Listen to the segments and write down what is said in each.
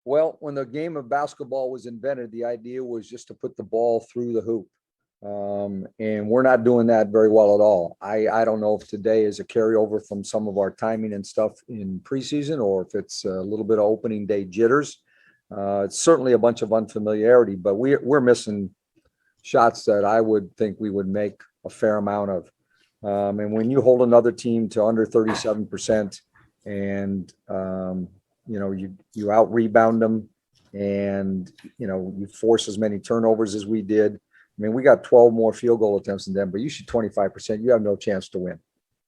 Well, when the game of basketball was invented, the idea was just to put the ball through the hoop. And we're not doing that very well at all. I don't know if today is a carryover from some of our timing and stuff in preseason, or if it's a little bit of opening day jitters. It's certainly a bunch of unfamiliarity, but we're missing shots that I would think we would make a fair amount of. And when you hold another team to under 37% and, you out rebound them and, you force as many turnovers as we did. I mean, we got 12 more field goal attempts than them, but you shoot 25%. You have no chance to win.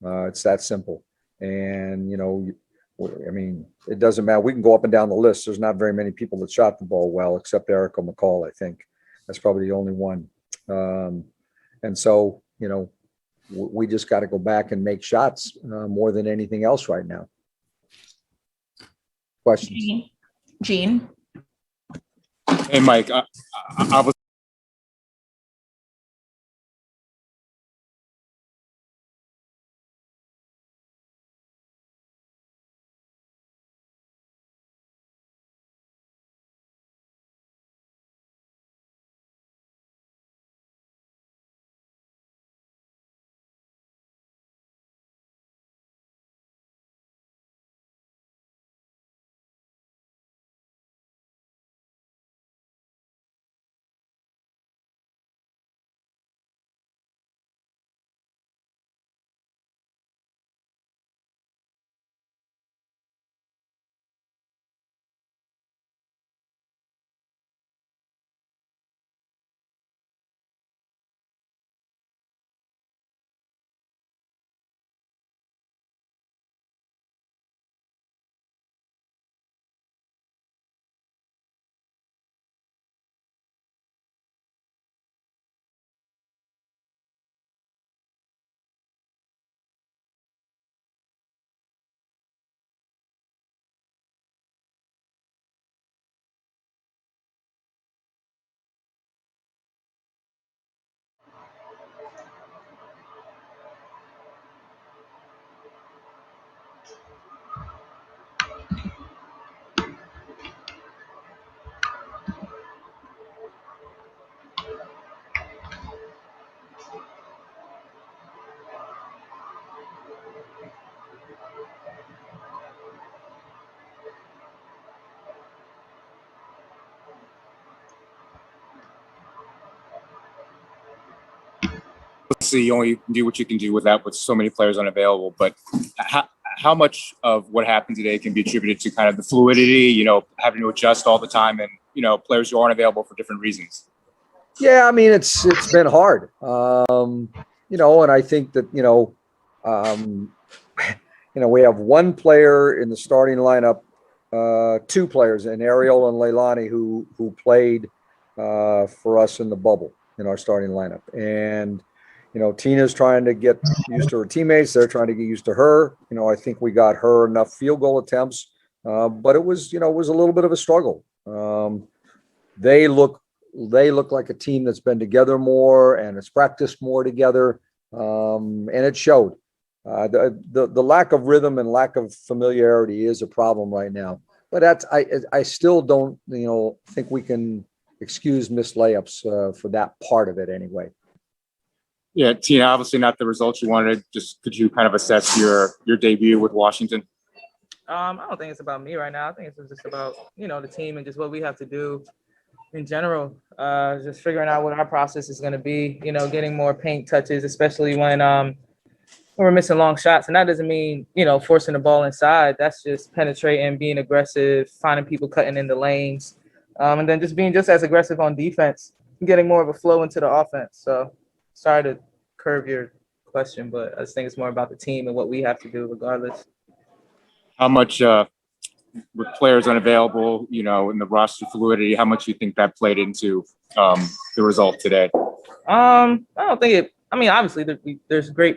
It's that simple. And, it doesn't matter. We can go up and down the list. There's not very many people that shot the ball well, except Erica McCall, I think. That's probably the only one. And so, we just got to go back and make shots more than anything else right now. Questions? Gene. Hey, Mike. I was obviously you only do what you can do with that, with so many players unavailable. But how much of what happened today can be attributed to kind of the fluidity, having to adjust all the time, and players who aren't available for different reasons? Yeah, I mean, it's been hard, and I think that we have one player in the starting lineup, two players, in Ariel and Leilani, who played for us in the bubble in our starting lineup, and Tina's trying to get used to her teammates. They're trying to get used to her. I think we got her enough field goal attempts, but it was a little bit of a struggle. They look like a team that's been together more and has practiced more together, and it showed. The lack of rhythm and lack of familiarity is a problem right now. But I still don't think we can excuse missed layups for that part of it anyway. Yeah, Tina, obviously not the results you wanted. Just could you kind of assess your debut with Washington? I don't think it's about me right now. I think it's just about the team and just what we have to do in general. Just figuring out what our process is going to be. Getting more paint touches, especially when we're missing long shots. And that doesn't mean forcing the ball inside. That's just penetrating, being aggressive, finding people cutting in the lanes, and then just being just as aggressive on defense, getting more of a flow into the offense. So. Sorry to curve your question, but I just think it's more about the team and what we have to do regardless. How much, with players unavailable, in the roster fluidity, how much do you think that played into the result today? I don't think it. I mean, obviously, there's great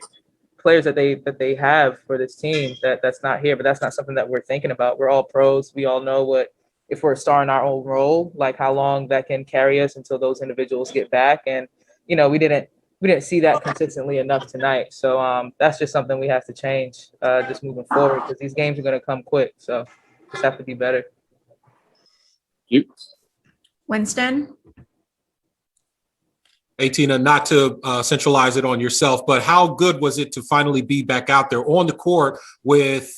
players that they have for this team that's not here, but that's not something that we're thinking about. We're all pros. We all know if we're a star in our own role, like how long that can carry us until those individuals get back. And we didn't see that consistently enough tonight. So that's just something we have to change just moving forward, because these games are going to come quick. So just have to be better. You. Winston? Hey, Tina, not to centralize it on yourself, but how good was it to finally be back out there on the court with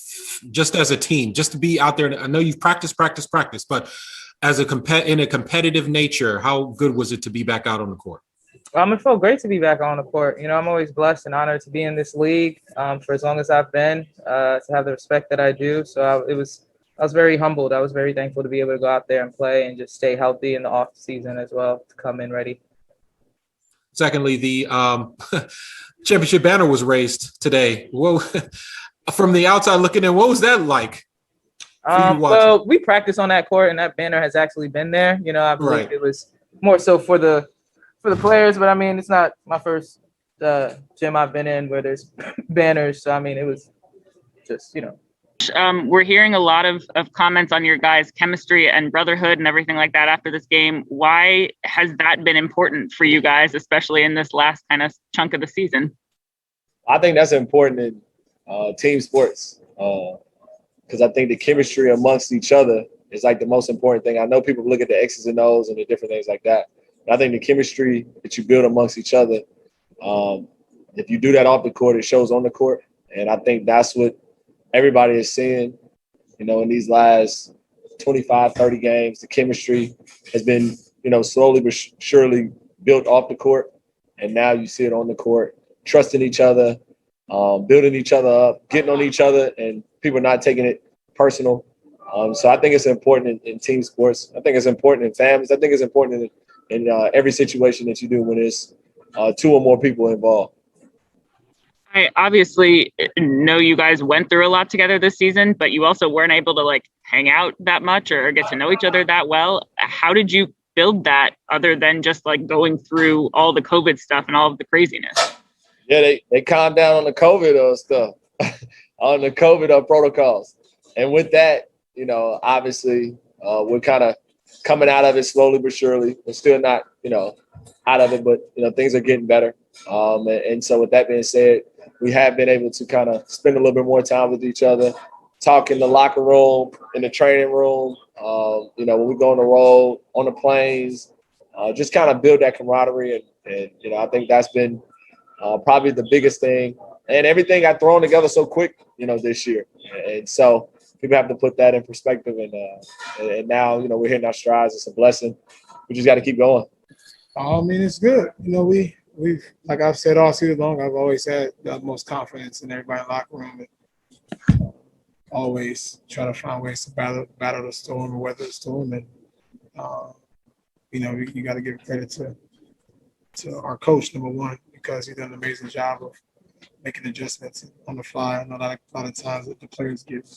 just as a team, just to be out there? I know you've practiced, but as in a competitive nature, how good was it to be back out on the court? It felt great to be back on the court. You know, I'm always blessed and honored to be in this league for as long as I've been, to have the respect that I do. So I was very humbled. I was very thankful to be able to go out there and play and just stay healthy in the off season as well, to come in ready. Secondly, the championship banner was raised today. Whoa. From the outside looking in, what was that like? Well, we practiced on that court, and that banner has actually been there. You know, I believe it was more so for the players, but I mean, it's not my first gym I've been in where there's banners. So I mean, it was just, you know. We're hearing a lot of comments on your guys' chemistry and brotherhood and everything like that after this game. Why has that been important for you guys, especially in this last kind of chunk of the season? I think that's important in team sports because I think the chemistry amongst each other is like the most important thing. I know people look at the X's and O's and the different things like that. But I think the chemistry that you build amongst each other, if you do that off the court, it shows on the court. And I think that's what everybody is seeing, you know, in these last 25, 30 games. The chemistry has been, you know, slowly but surely built off the court. And now you see it on the court, trusting each other, building each other up, getting on each other, and people not taking it personal. So I think it's important in team sports. I think it's important in families. I think it's important in every situation that you do when there's 2 or more people involved. I obviously know you guys went through a lot together this season, but you also weren't able to like hang out that much or get to know each other that well. How did you build that other than just like going through all the COVID stuff and all of the craziness? Yeah, they calmed down on the COVID stuff, on the COVID protocols. And with that, you know, obviously we're kind of coming out of it slowly but surely. We're still not, you know, out of it, but, you know, things are getting better. And so with that being said, we have been able to kind of spend a little bit more time with each other, talk in the locker room, in the training room, you know, when we go on the road, on the planes, just kind of build that camaraderie. And you know, I think that's been probably the biggest thing. And everything got thrown together so quick, you know, this year. And so people have to put that in perspective. And now, you know, we're hitting our strides. It's a blessing. We just got to keep going. I mean, it's good. You know, we've like I've said all season long, I've always had the utmost confidence in everybody in the locker room and always try to find ways to battle the storm or weather the storm. And, you know, you got to give credit to our coach, number one, because he's done an amazing job of making adjustments on the fly. I know a lot of times that the players get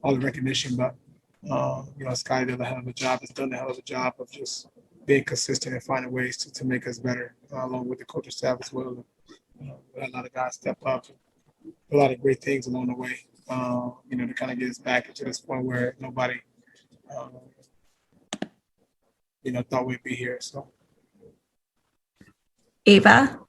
all the recognition, but, you know, Scotty did a hell of a job. Has done a hell of a job of just being consistent and finding ways to make us better, along with the coaching staff as well. We had a lot of guys step up, a lot of great things along the way, you know, to kind of get us back into this point where nobody, you know, thought we'd be here. So, Ava?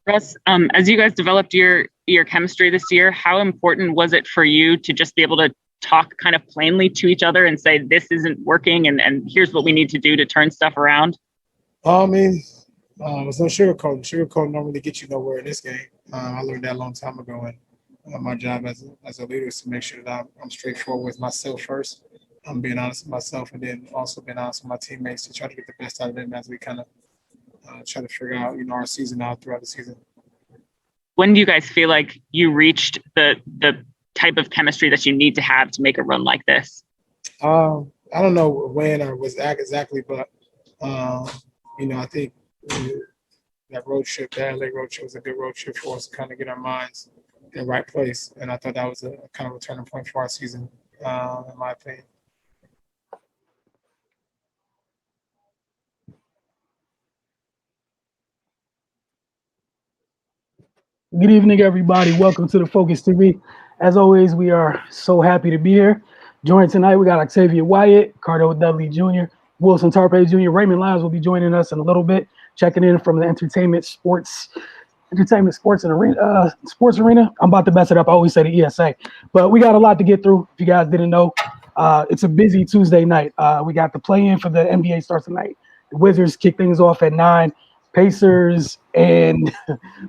Russ, as you guys developed your chemistry this year, how important was it for you to just be able to talk kind of plainly to each other and say, this isn't working and here's what we need to do to turn stuff around? I mean, there's no sugarcoating. Sugarcoating don't really get you nowhere in this game. I learned that a long time ago. And my job as a leader is to make sure that I'm straightforward with myself first. I'm being honest with myself and then also being honest with my teammates to try to get the best out of them as we kind of try to figure out, you know, our season out throughout the season. When do you guys feel like you reached the type of chemistry that you need to have to make a run like this? I don't know when or was exactly, but you know, I think that road trip, that LA road trip was a good road trip for us to kind of get our minds in the right place. And I thought that was a kind of a turning point for our season, in my opinion. Good evening, everybody. Welcome to the Focus TV. As always, we are so happy to be here. Joining tonight, we got Octavia Wyatt, Cardell Dudley Jr., Wilson Tarpe Jr., Raymond Lyons will be joining us in a little bit, checking in from the entertainment sports arena. I'm about to mess it up. I always say the ESA, but we got a lot to get through. If you guys didn't know, It's a busy Tuesday night. We got the play-in for the NBA starts tonight. The Wizards kick things off at 9. Pacers and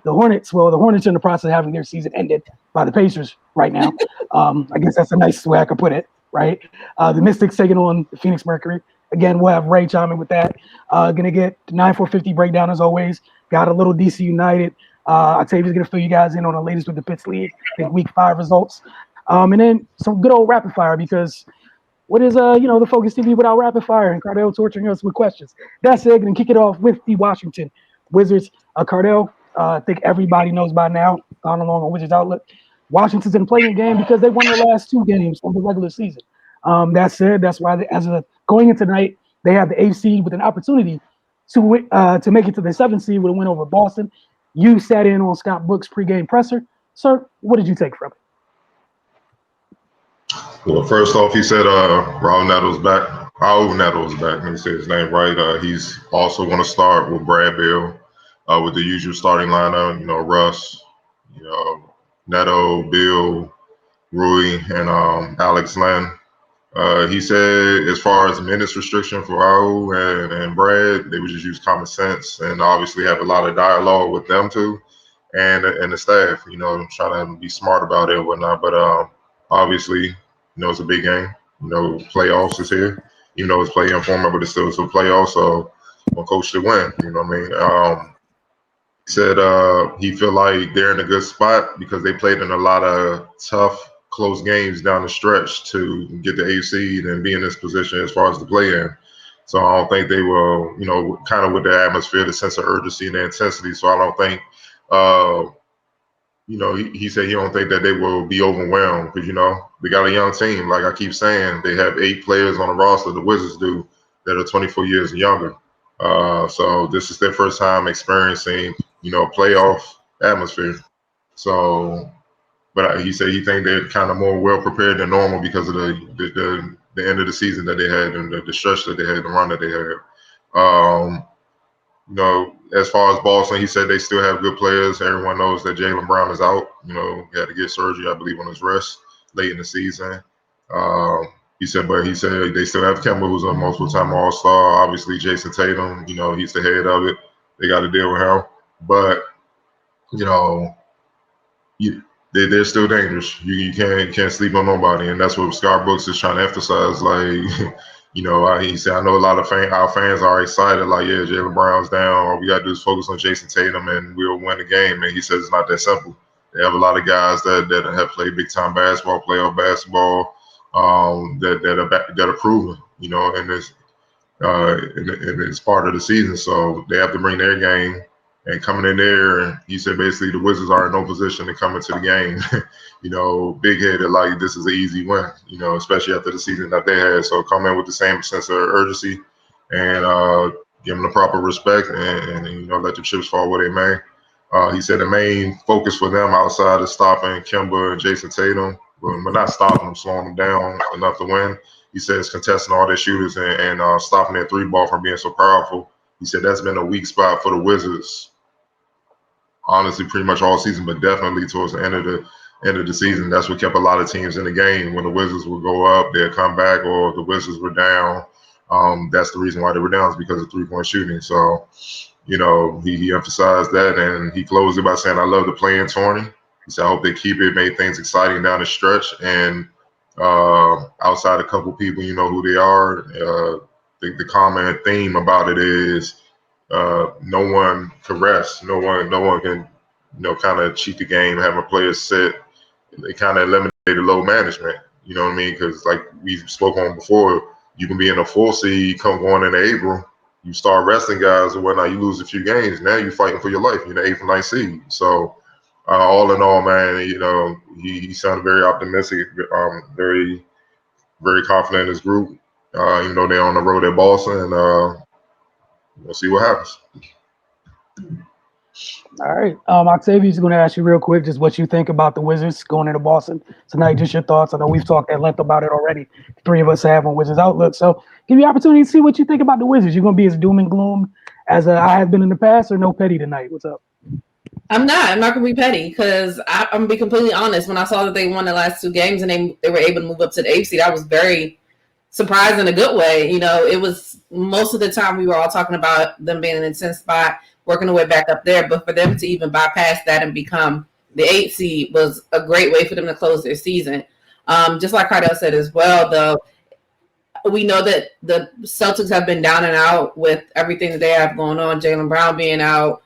the Hornets. Well, the Hornets are in the process of having their season ended by the Pacers right now. I guess that's a nice way I could put it, right? The Mystics taking on the Mystics-Mercury. Again, we'll have Ray chime in with that. Gonna get the 9-4-50 breakdown as always. Got a little DC United. Octavia's gonna fill you guys in on the latest with the Pitts League. I think week 5 results. And then some good old rapid fire because what is the Focus TV without rapid fire and Cardell torturing us with questions. That's it. Gonna kick it off with the Washington Wizards. Cardell, I think everybody knows by now, gone along on Wizards Outlook. Washington's in the play-in game because they won their last 2 games of the regular season. That said, that's why going into tonight, they have the 8th seed with an opportunity to make it to the 7th seed with a win over Boston. You sat in on Scott Brooks' pregame presser. Sir, what did you take from it? Well, first off, he said Raul Neto's back. Raul Neto's back. Let me say his name right. He's also going to start with Brad Beal with the usual starting lineup. Russ, Neto, Bill, Rui, and Alex Len. He said as far as minutes restriction for Raul and Brad, they would just use common sense and obviously have a lot of dialogue with them too and the staff, trying to be smart about it and whatnot. But obviously, it's a big game. Playoffs is here. It's play-in format, but it's still a playoff, so one coach should win. You know what I mean? He said he feel like they're in a good spot because they played in a lot of tough, close games down the stretch to get the 8th seed and be in this position as far as the play-in. So I don't think they will, kind of with the atmosphere, the sense of urgency and the intensity. So I don't think, he said he don't think that they will be overwhelmed because, they got a young team. Like I keep saying, they have 8 players on the roster, the Wizards do, that are 24 years and younger. So this is their first time experiencing, playoff atmosphere. So, but he said he think they're kind of more well prepared than normal because of the end of the season that they had and the stretch that they had, the run that they had. As far as Boston, he said they still have good players. Everyone knows that Jaylen Brown is out. He had to get surgery, I believe, on his wrist late in the season. He said they still have Kemba, who's a multiple-time All-Star. Obviously, Jason Tatum, he's the head of it. They got to deal with him. But, they're still dangerous. You can't sleep on nobody, and that's what Scott Brooks is trying to emphasize. Like, he said, I know a lot of our fans are excited. Like, yeah, Jaylen Brown's down. All we got to do is focus on Jason Tatum, and we'll win the game. And he says it's not that simple. They have a lot of guys that have played big time basketball, playoff basketball, that are proven, in this in this part of the season. So they have to bring their game. And coming in there, and he said basically the Wizards are in no position to come into the game, big-headed like this is an easy win, especially after the season that they had. So come in with the same sense of urgency and give them the proper respect and let the chips fall where they may. He said the main focus for them outside of stopping Kemba and Jason Tatum, but not stopping them, slowing them down enough to win. He says contesting all their shooters and stopping their 3-ball from being so powerful. He said that's been a weak spot for the Wizards. Honestly, pretty much all season, but definitely towards the end of the season, that's what kept a lot of teams in the game. When the Wizards would go up, they'd come back, or if the Wizards were down, that's the reason why they were down is because of 3-point shooting. So, he emphasized that, and he closed it by saying, "I love the play-in tourney." He said, "I hope they keep it, make things exciting down the stretch, and outside a couple people, who they are." The common theme about it is no one can rest. No one can, kind of cheat the game, have a player sit. They kind of eliminated load management. You know what I mean? Because like we spoke on before, you can be in a 4 seed, going into April, you start resting guys or whatnot, you lose a few games. Now you're fighting for your life. You're the 8th or 9th seed. So all in all, man, he sounded very optimistic, very, very confident in his group. Even though they're on the road at Boston, and we'll see what happens. All right. Octavia's going to ask you real quick just what you think about the Wizards going into Boston tonight, just your thoughts. I know we've talked at length about it already. The 3 of us have on Wizards Outlook. So give you the opportunity to see what you think about the Wizards. You're going to be as doom and gloom as I have been in the past, or no petty tonight? What's up? I'm not going to be petty because I'm going to be completely honest. When I saw that they won the last 2 games and they were able to move up to the 8th seed, I was very surprised in a good way. You know, it was most of the time we were all talking about them being in a 10th spot, working their way back up there. But for them to even bypass that and become the 8th seed was a great way for them to close their season. Just like Cardell said as well, though, we know that the Celtics have been down and out with everything that they have going on. Jaylen Brown being out.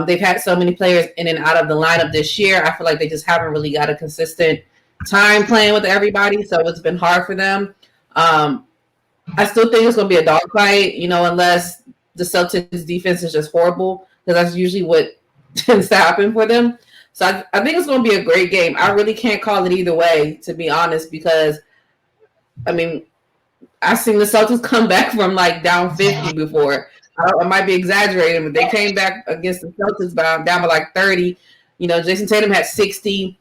They've had so many players in and out of the lineup this year. I feel like they just haven't really got a consistent time playing with everybody, so it's been hard for them. I still think it's going to be a dogfight, you know, unless the Celtics defense is just horrible, because that's usually what tends to happen for them. So I think it's going to be a great game. I really can't call it either way, to be honest, because, I mean, I've seen the Celtics come back from like down 50 before. I might be exaggerating, but they came back against the Celtics down by like 30. You know, Jason Tatum had 60.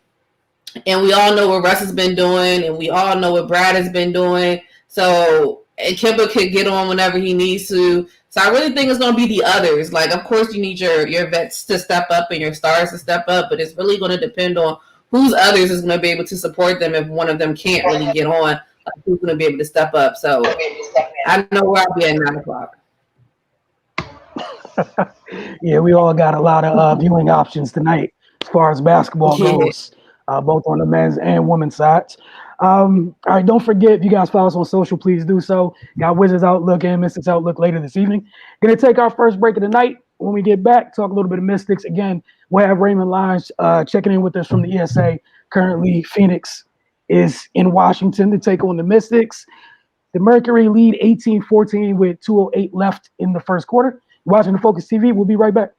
And we all know what Russ has been doing, and we all know what Brad has been doing. So, and Kemba could get on whenever he needs to. So I really think it's going to be the others. Like, of course, you need your vets to step up and your stars to step up, but it's really going to depend on whose others is going to be able to support them if one of them can't really get on. Like, who's going to be able to step up? So I know where I'll be at 9 o'clock. Yeah, we all got a lot of viewing options tonight as far as basketball goes, both on the men's and women's sides. All right, don't forget, if you guys follow us on social, please do so. Got Wizards Outlook and Mystics Outlook later this evening. Going to take our first break of the night. When we get back, talk a little bit of Mystics. Again, we'll have Raymond Lyons checking in with us from the ESA. Currently, Phoenix is in Washington to take on the Mystics. The Mercury lead 18-14 with 2:08 left in the first quarter. You're watching the Focus TV. We'll be right back.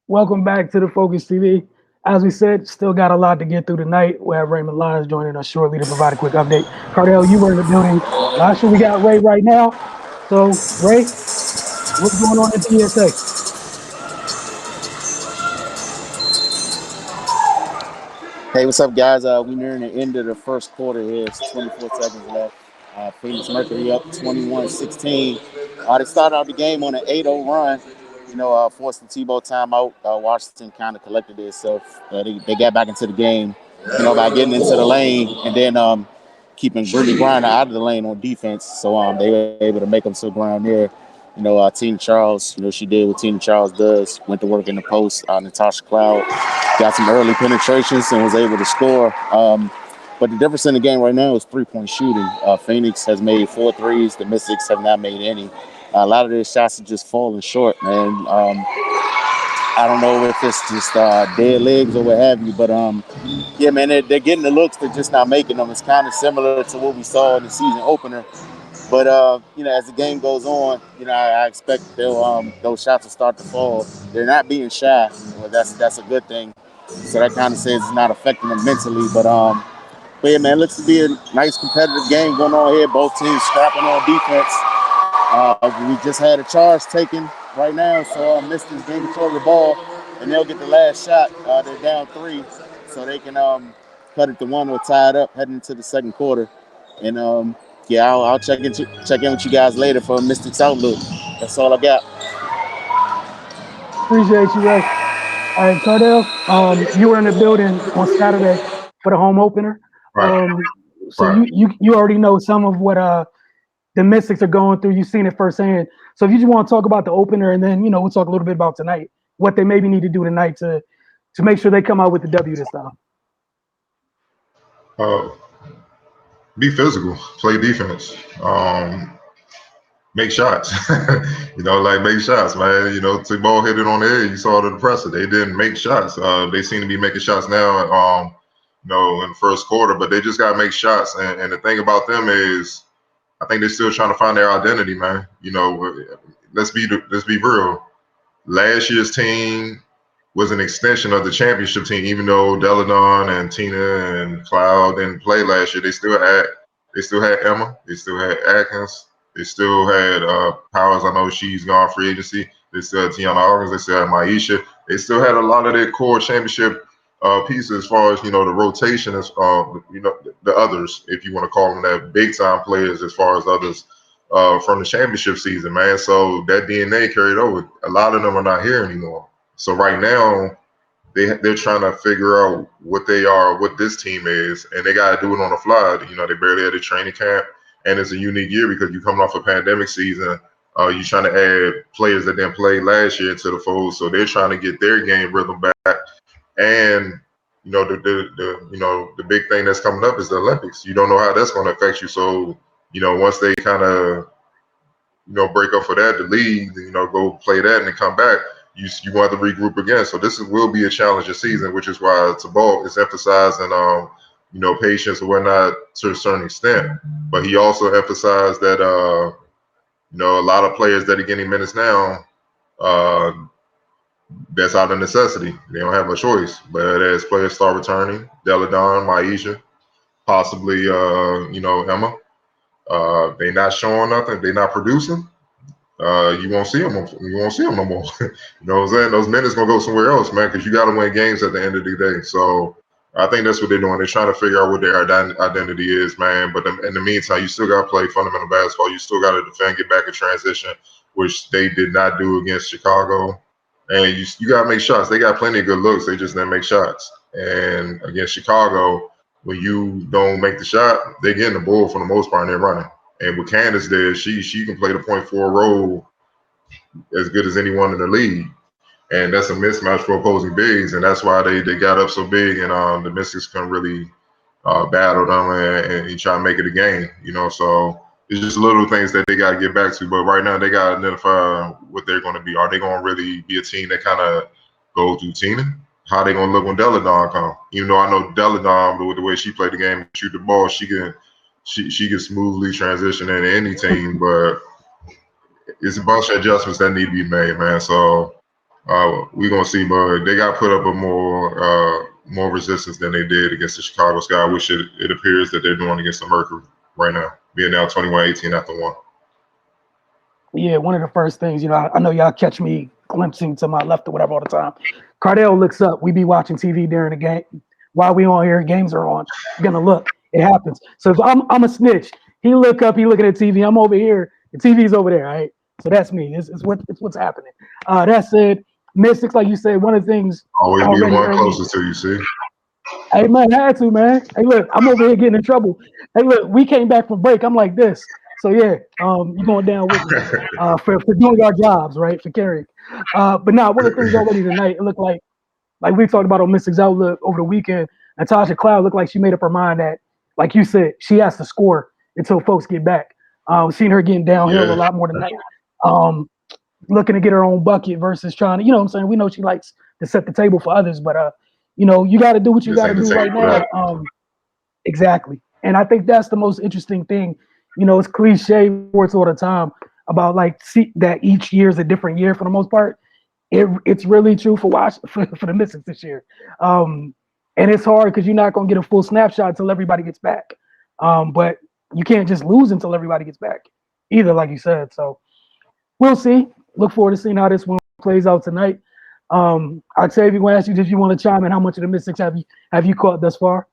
Welcome back to the Focus TV. As we said, still got a lot to get through tonight. We have Raymond Lyons joining us shortly to provide a quick update. Cardell, you were in the building. Not sure we got Ray right now. So, Ray, what's going on at the ESA? Hey, what's up, guys? We're nearing the end of the first quarter here. It's 24 seconds left. Mystics-Mercury up 21-16. They started out the game on an 8-0 run. You know, forced the Tebow timeout. Washington kind of collected itself. They got back into the game, you know, by getting into the lane and then keeping Brittany Griner out of the lane on defense. So they were able to make them to the ground there. You know, Tina Charles, you know, she did what Tina Charles does, went to work in the post. Natasha Cloud got some early penetrations and was able to score. But the difference in the game right now is three-point shooting. Phoenix has made 4 threes. The Mystics have not made any. A lot of their shots are just falling short, man. I don't know if it's just dead legs or what have you, but yeah, man, they're getting the looks. They're just not making them. It's kind of similar to what we saw in the season opener. But you know, as the game goes on, you know, I expect those shots will start to fall. They're not being shy. Well, that's a good thing. So that kind of says it's not affecting them mentally. But yeah, man, it looks to be a nice competitive game going on here. Both teams scrapping on defense. We just had a charge taken right now, so Mystics gain control of the ball, and they'll get the last shot. They're down 3, so they can cut it to 1 or tie it up heading into the second quarter. And yeah, I'll check in with you guys later for Mystics Outlook. That's all I got. Appreciate you, Ray. All right, Cardell, you were in the building on Saturday for the home opener. Right. So Right. you already know some of what the Mystics are going through. You've seen it firsthand. So if you just want to talk about the opener, and then, you know, we'll talk a little bit about tonight, what they maybe need to do tonight to make sure they come out with the W this time. Uh, be physical, play defense, make shots. Make shots, man. The ball hit it on the head. You saw the presser. They didn't make shots. They seem to be making shots now, in the first quarter, but they just got to make shots. And the thing about them is, I think they're still trying to find their identity, man. Let's be real. Last year's team was an extension of the championship team, even though Deladon and Tina and Cloud didn't play last year. They still had Emma, they still had Atkins, they still had Powers. I know she's gone free agency. They still had Tiana Hawkins, they still had Maisha. They still had a lot of their core championship pieces as far as the rotation is the others, if you want to call them that, big time players as far as others from the championship season, man. So that DNA carried over. A lot of them are not here anymore. So right now, they're trying to figure out what they are, what this team is, and they got to do it on the fly. They barely had a training camp, and it's a unique year because you're coming off a pandemic season. You're trying to add players that didn't play last year to the fold, so they're trying to get their game rhythm back. And the big thing that's coming up is the Olympics. You don't know how that's going to affect you. So once they kind of break up for that, the league, go play that and then come back, you want to regroup again. So this will be a challenging season, which is why Tabal is emphasizing patience and whatnot to a certain extent. But he also emphasized that a lot of players that are getting minutes now, that's out of necessity. They don't have a choice. But as players start returning, Deladon, Maisha, possibly Emma, they're not showing nothing. They're not producing. You won't see them. You won't see them no more. You know what I'm saying? Those minutes gonna go somewhere else, man, because you got to win games at the end of the day. So I think that's what they're doing. They're trying to figure out what their identity is, man. But in the meantime, you still got to play fundamental basketball. You still got to defend, get back in transition, which they did not do against Chicago. And you got to make shots. They got plenty of good looks. They just didn't make shots. And against Chicago, when you don't make the shot, they're getting the ball for the most part and they're running. And with Candace there, she can play the point forward role as good as anyone in the league. And that's a mismatch for opposing bigs. And that's why they got up so big and the Mystics couldn't really battle them and try to make it a game, So it's just little things that they got to get back to. But right now, they got to identify what they're going to be. Are they going to really be a team that kind of goes through Tina? How are they going to look when Deladon come? Even though I know Deladon, with the way she played the game and shoot the ball, she can smoothly transition into any team. But it's a bunch of adjustments that need to be made, man. So we're going to see. But they got to put up a more resistance than they did against the Chicago Sky, which it appears that they're doing against the Mercury right now, being now 21-18 after one. Yeah, one of the first things, I know y'all catch me glimpsing to my left or whatever all the time. Cardell looks up. We be watching TV during the game. While we on here, games are on. You're going to look. It happens. So if I'm a snitch. He look up. He looking at TV. I'm over here. The TV's over there, right? So that's me. It's what's happening. That said, Mystics, like you said, one of the things. Always be the one closest to you, see? Hey, man, I had to, man. Hey, look, I'm over here getting in trouble. Hey, look, we came back from break. I'm like this. So, yeah, you're going down with me for doing our jobs, right, for carrying. But now, one of the things already tonight, it looked like we talked about on Mystics Outlook over the weekend, Natasha Cloud looked like she made up her mind that, like you said, she has to score until folks get back. Seen her getting downhill a lot more tonight. Looking to get her own bucket versus trying to, you know what I'm saying? We know she likes to set the table for others, but, you got to do what you got to do right now. Exactly. And I think that's the most interesting thing. It's cliche sports all the time about that each year is a different year for the most part. It's really true for the Mystics this year. And it's hard because you're not going to get a full snapshot until everybody gets back. But you can't just lose until everybody gets back either, like you said. So we'll see. Look forward to seeing how this one plays out tonight. Octavia, I ask you if you want to chime in. How much of the Mystics have you caught thus far?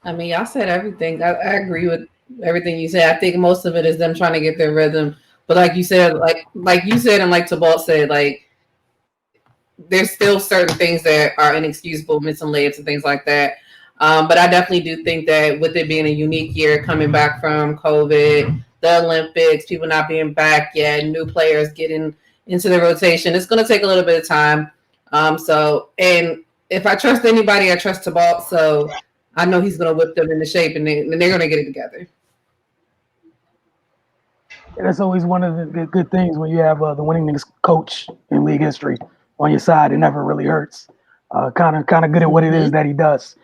I mean, y'all said everything. I agree with everything you said. I think most of it is them trying to get their rhythm. But like you said, like you said, and like Tabal said, there's still certain things that are inexcusable, missing layups and things like that. But I definitely do think that with it being a unique year, coming back from COVID, the Olympics, people not being back yet, new players getting into the rotation, it's going to take a little bit of time. And if I trust anybody, I trust Tabal. So I know he's going to whip them into shape, and they're going to get it together. And that's always one of the good things when you have the winningest coach in league history on your side. It never really hurts. Kind of good at what it is that he does.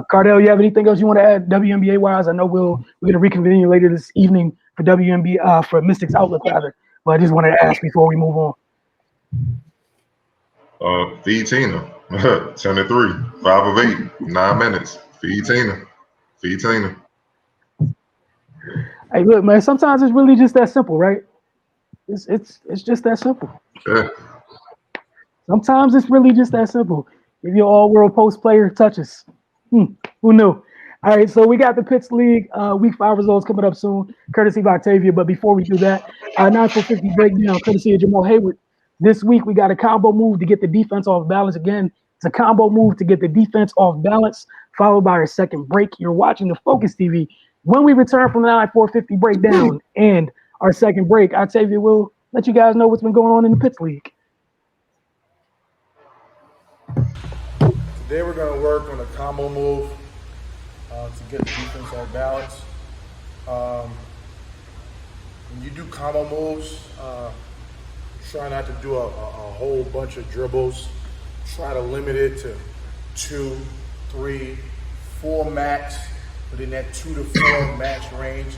Cardell, you have anything else you want to add WNBA wise? I know we're going to reconvene later this evening for WNBA for Mystics Outlook rather. But I just wanted to ask before we move on. Feed Tina. 10-3, 5 of 8, 9 minutes. Feed Tina. Feed Tina. Hey, look, man. Sometimes it's really just that simple, right? It's just that simple. Yeah. Sometimes it's really just that simple. If your all-world post player touches, who knew? All right, so we got the Pitts League Week 5 results coming up soon, courtesy of Octavia. But before we do that, 9-4-50 breakdown, courtesy of Jamal Hayward. This week we got a combo move to get the defense off balance. Again, it's a combo move to get the defense off balance, followed by our second break. You're watching the Focus TV. When we return from the 9-4-50 breakdown and our second break, Octavia will let you guys know what's been going on in the Pitts League. Today we're going to work on a combo move to get the defense off balance. When you do combo moves, try not to do a whole bunch of dribbles. Try to limit it to 2, 3, 4 max, within that 2 to 4 max range.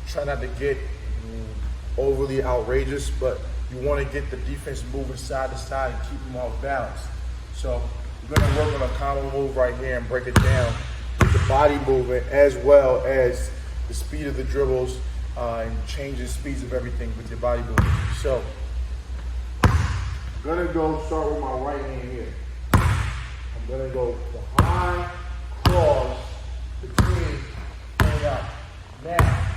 Try not to get overly outrageous, but you want to get the defense moving side to side and keep them off balance. So we're going to work on a combo move right here and break it down with the body movement as well as the speed of the dribbles and changing speeds of everything with your body movement. So I'm going to start with my right hand here. I'm going to go behind, cross, between, and out. Now,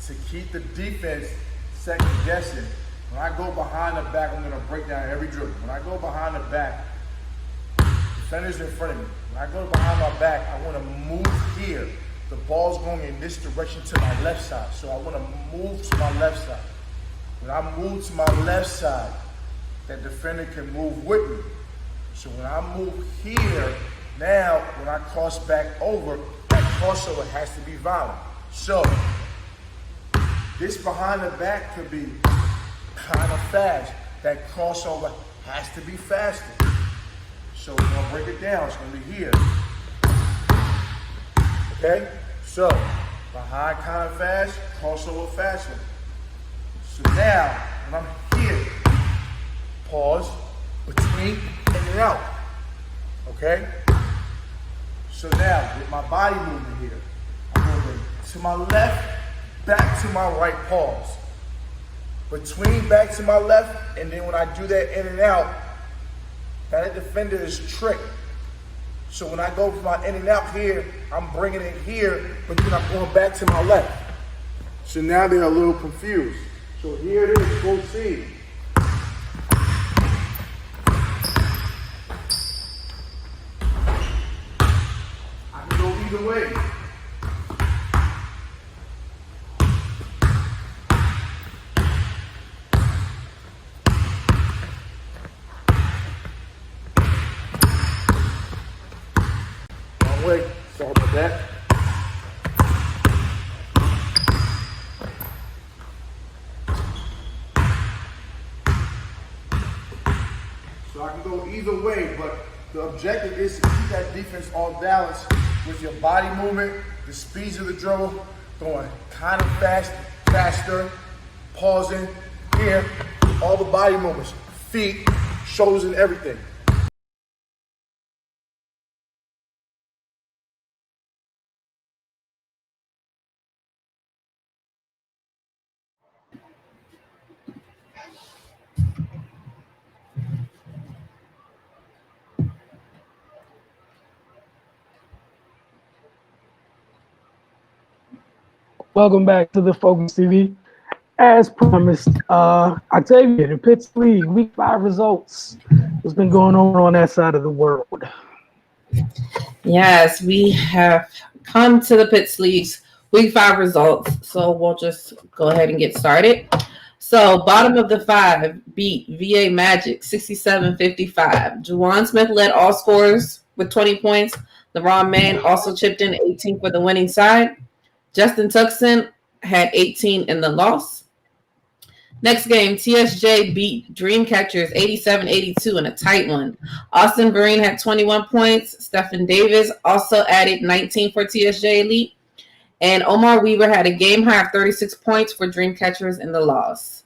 to keep the defense second guessing, when I go behind the back, I'm going to break down every dribble. When I go behind the back, defender's in front of me. When I go behind my back, I want to move here. The ball's going in this direction to my left side. So I want to move to my left side. When I move to my left side, that defender can move with me. So when I move here, now when I cross back over, that crossover has to be violent. So this behind the back could be kind of fast. That crossover has to be faster. So we're gonna break it down. It's gonna be here. Okay? So behind kind of fast, crossover faster. So now when I'm here, pause, between, and out. Okay? So now with my body movement here, I'm moving to my left, back to my right, pause. Between back to my left, and then when I do that in and out, that defender is tricked. So when I go for my in and out here, I'm bringing it here, but then I'm going back to my left. So now they're a little confused. So here it is, full speed. I can go either way. Wait, sorry about that. So I can go either way, but the objective is to keep that defense off balance with your body movement, the speeds of the dribble, going kind of fast, faster, pausing here, all the body movements, feet, shoulders, and everything. Welcome back to the Focus TV. As promised, Octavia, the Pitts League, Week 5 results. What's been going on that side of the world? Yes, we have come to the Pitts League's Week 5 results. So we'll just go ahead and get started. So bottom of the 5 beat VA Magic 67-55. Juwan Smith led all scorers with 20 points. LeBron Mann also chipped in 18 for the winning side. Justin Tucson had 18 in the loss. Next game, TSJ beat Dreamcatchers 87-82 in a tight one. Austin Breen had 21 points. Stephen Davis also added 19 for TSJ Elite. And Omar Weaver had a game high of 36 points for Dreamcatchers in the loss.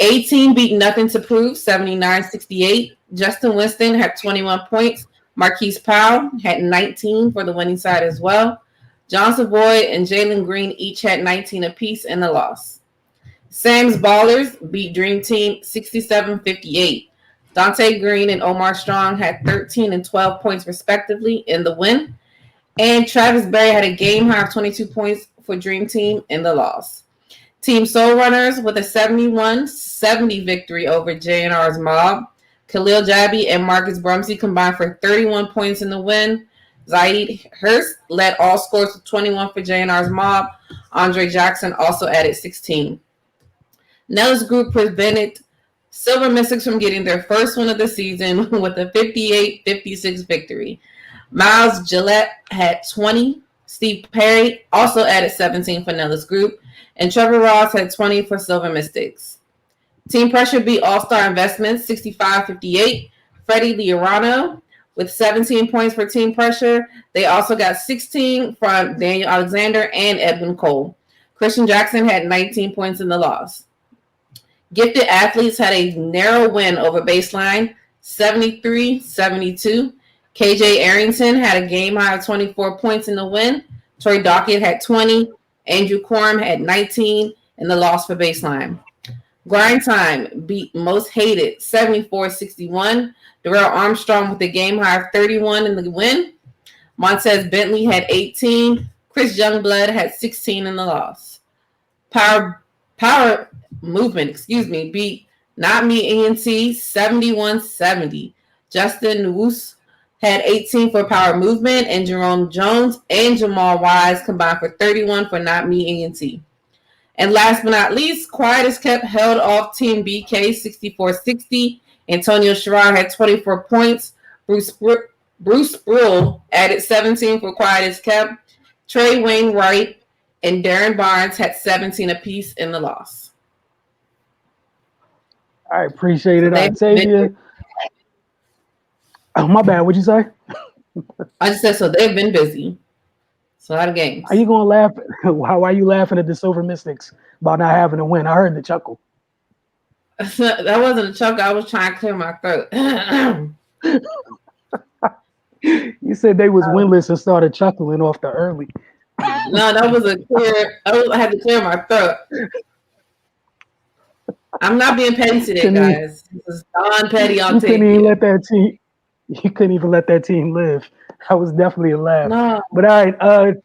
18 beat Nothing to Prove 79-68. Justin Winston had 21 points. Marquise Powell had 19 for the winning side as well. John Savoy and Jalen Green each had 19 apiece in the loss. Sam's Ballers beat Dream Team 67-58. Dante Green and Omar Strong had 13 and 12 points respectively in the win. And Travis Berry had a game high of 22 points for Dream Team in the loss. Team Soul Runners with a 71-70 victory over JNR's Mob. Khalil Jabby and Marcus Brumsey combined for 31 points in the win. Zaid Hurst led all scores with 21 for JNR's Mob. Andre Jackson also added 16. Nella's group prevented Silver Mystics from getting their first win of the season with a 58-56 victory. Miles Gillette had 20. Steve Perry also added 17 for Nella's group. And Trevor Ross had 20 for Silver Mystics. Team Pressure beat All-Star Investments 65-58. Freddie Liorano with 17 points for Team Pressure. They also got 16 from Daniel Alexander and Edwin Cole. Christian Jackson had 19 points in the loss. Gifted Athletes had a narrow win over Baseline, 73-72. KJ Arrington had a game high of 24 points in the win. Troy Dockett had 20. Andrew Quorum had 19 in the loss for Baseline. Grind Time beat Most Hated 74-61. Darrell Armstrong with a game high of 31 in the win. Montez Bentley had 18. Chris Youngblood had 16 in the loss. Power Movement, beat Not Me ENT 71-70. Justin Woos had 18 for Power Movement, and Jerome Jones and Jamal Wise combined for 31 for Not Me ENT. And last but not least, Quiet as Kept held off Team BK 64-60. Antonio Sherrod had 24 points. Bruce Sproul added 17 for Quiet as Kept. Trey Wainwright and Darren Barnes had 17 apiece in the loss. I appreciate it, Octavia. Oh, my bad. What'd you say? I just said so. They've been busy. So a lot of games. Are you gonna laugh? Why are you laughing at the Silver Mystics about not having a win? I heard the chuckle. That wasn't a chuckle. I was trying to clear my throat. You said they was winless and started chuckling off the early. No, that was a clear. I had to clear my throat. I'm not being petty today, guys. This is non-petty. You couldn't even let that team. You couldn't even let that team live. That was definitely a laugh. No. But all right,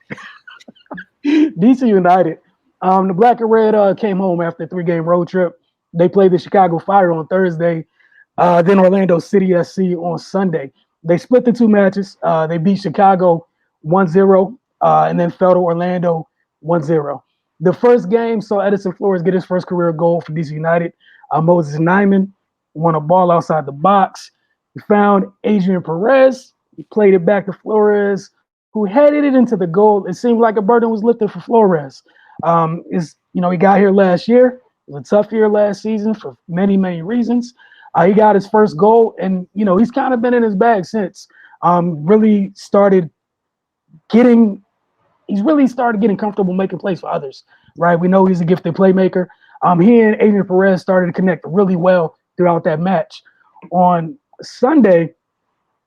DC United. The Black and Red came home after a 3-game road trip. They played the Chicago Fire on Thursday, then Orlando City SC on Sunday. They split the two matches. They beat Chicago 1-0 and then fell to Orlando 1-0. The first game saw Edison Flores get his first career goal for DC United. Moses Nyman won a ball outside the box. He found Adrian Perez. He played it back to Flores, who headed it into the goal. It seemed like a burden was lifted for Flores. He got here last year. It was a tough year last season for many, many reasons. He got his first goal, and he's kind of been in his bag since. Really started getting comfortable making plays for others, right? We know he's a gifted playmaker. He and Adrian Perez started to connect really well throughout that match. On Sunday,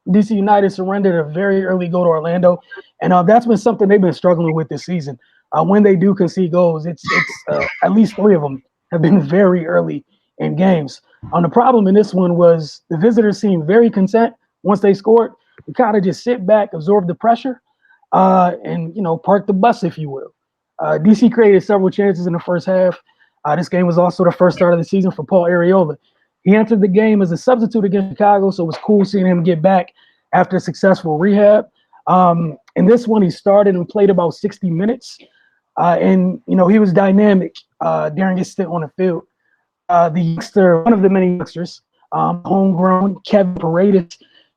DC United surrendered a very early goal to Orlando, and that's been something they've been struggling with this season. When they do concede goals, it's at least 3 of them have been very early in games. The problem in this one was the visitors seemed very content once they scored. They kind of just sit back, absorb the pressure, and park the bus, if you will. DC created several chances in the first half. This game was also the first start of the season for Paul Arriola. He entered the game as a substitute against Chicago, so it was cool seeing him get back after a successful rehab. In this one, he started and played about 60 minutes. And he was dynamic during his stint on the field. The youngster, one of the many youngsters, homegrown, Kevin Paredes,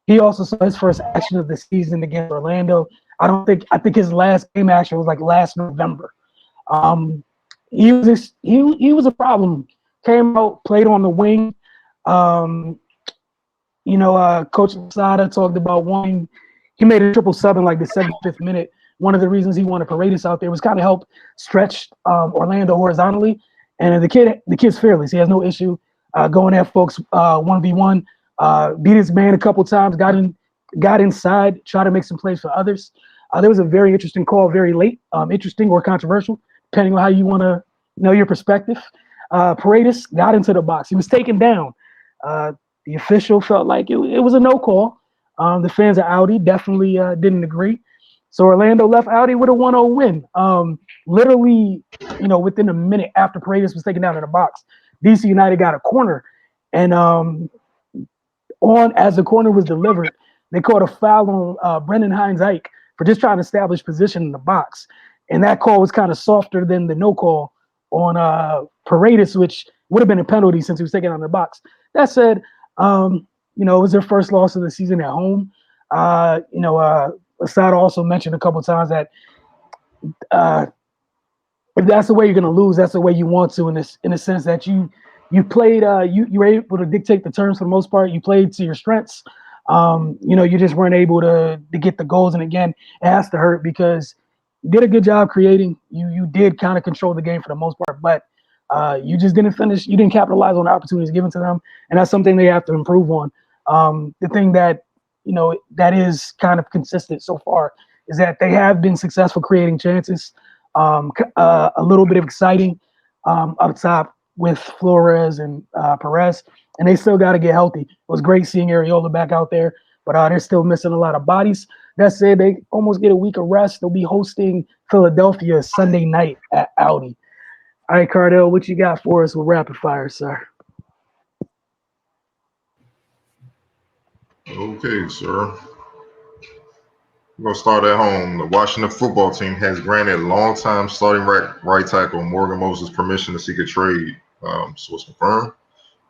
He also saw his first action of the season against Orlando. I think his last game action was like last November. He was a problem. Came out, played on the wing. Coach Sada talked about he made a triple sub in like the 75th minute. One of the reasons he wanted Paredes out there was kind of help stretch Orlando horizontally. And the kid's fearless. He has no issue going at folks 1v1. Beat his man a couple times, got inside, tried to make some plays for others. There was a very interesting call, very late, interesting or controversial, depending on how you want to know your perspective. Paredes got into the box. He was taken down. The official felt like it was a no call. The fans at Audi definitely didn't agree. So Orlando left Audi with a 1-0 win. Literally, within a minute after Paredes was taken down in the box, DC United got a corner. And as the corner was delivered, they called a foul on Brendan Hines-Ike for just trying to establish position in the box. And that call was kind of softer than the no call on Paredes, which would have been a penalty since he was taken out of the box. That said, it was their first loss of the season at home. Asada also mentioned a couple times that if that's the way you're going to lose, that's the way you want to, in a sense that you played, you were able to dictate the terms for the most part. You played to your strengths. You just weren't able to get the goals. And again, it has to hurt because you did a good job creating. You did kind of control the game for the most part, but you just didn't finish. You didn't capitalize on the opportunities given to them, and that's something they have to improve on. The thing that that is kind of consistent so far is that they have been successful creating chances. A little bit of exciting up top with Flores and Perez, and they still got to get healthy. It was great seeing Areola back out there, but they're still missing a lot of bodies. That said, they almost get a week of rest. They'll be hosting Philadelphia Sunday night at Audi. All right, Cardell, what you got for us with rapid fire, sir? Okay, sir. We're going to start at home. The Washington football team has granted longtime starting right tackle Morgan Moses permission to seek a trade. Source confirmed.